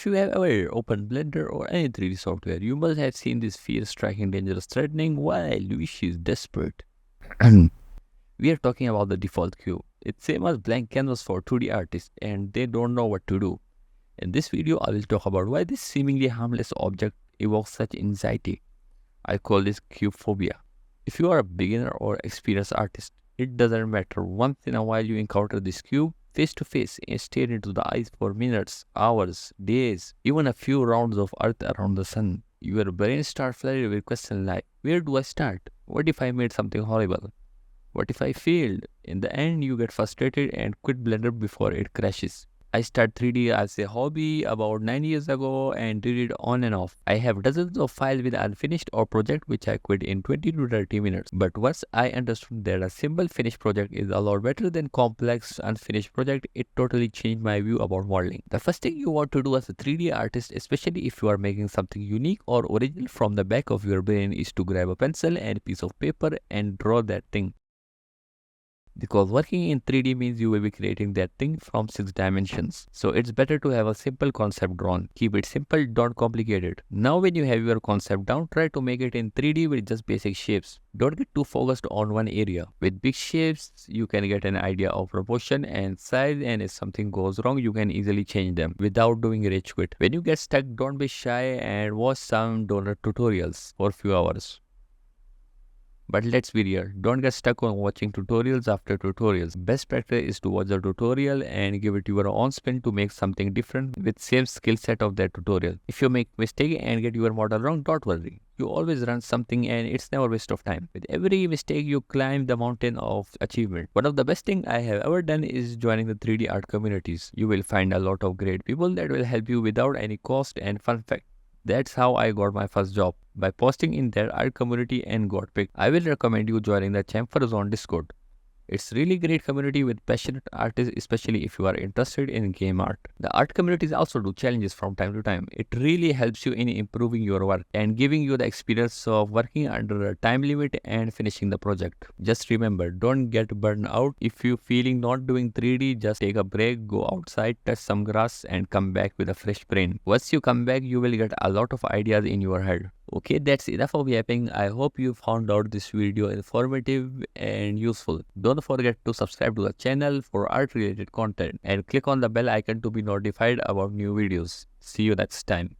If you have ever opened Blender or any 3D software, you must have seen this fear-striking, dangerous, threatening, while wish is desperate. We are talking about the default cube. It's same as blank canvas for 2D artists, and they don't know what to do. In this video, I will talk about why this seemingly harmless object evokes such anxiety. I call this cube phobia. If you are a beginner or experienced artist, it doesn't matter. Once in a while you encounter this cube face to face and stare into the eyes for minutes, hours, days, even a few rounds of Earth around the sun. Your brain starts flooded with questions like, where do I start? What if I made something horrible? What if I failed? In the end, you get frustrated and quit Blender before it crashes. I started 3D as a hobby about 9 years ago and did it on and off. I have dozens of files with unfinished or project which I quit in 20 to 30 minutes. But once I understood that a simple finished project is a lot better than complex unfinished project, it totally changed my view about modeling. The first thing you want to do as a 3D artist, especially if you are making something unique or original from the back of your brain, is to grab a pencil and a piece of paper and draw that thing. Because working in 3D means you will be creating that thing from 6 dimensions. So it's better to have a simple concept drawn. Keep it simple, don't complicate it. Now when you have your concept down, try to make it in 3D with just basic shapes. Don't get too focused on one area. With big shapes, you can get an idea of proportion and size, and if something goes wrong, you can easily change them without doing rage quit. When you get stuck, don't be shy and watch some donor tutorials for a few hours. But let's be real, don't get stuck on watching tutorials after tutorials. Best practice is to watch the tutorial and give it your own spin to make something different with same skill set of that tutorial. If you make mistake and get your model wrong, don't worry. You always run something and it's never waste of time. With every mistake, you climb the mountain of achievement. One of the best thing I have ever done is joining the 3D art communities. You will find a lot of great people that will help you without any cost. And fun fact, that's how I got my first job, by posting in their art community and got picked. I will recommend you joining the Chamfer Zone Discord. It's really great community with passionate artists, especially if you are interested in game art. The art communities also do challenges from time to time. It really helps you in improving your work and giving you the experience of working under a time limit and finishing the project. Just remember, don't get burned out. If you're feeling not doing 3D, just take a break, go outside, touch some grass and come back with a fresh brain. Once you come back, you will get a lot of ideas in your head. Okay, that's enough of yapping. I hope you found out this video informative and useful. Don't forget to subscribe to the channel for art related content and click on the bell icon to be notified about new videos. See you next time.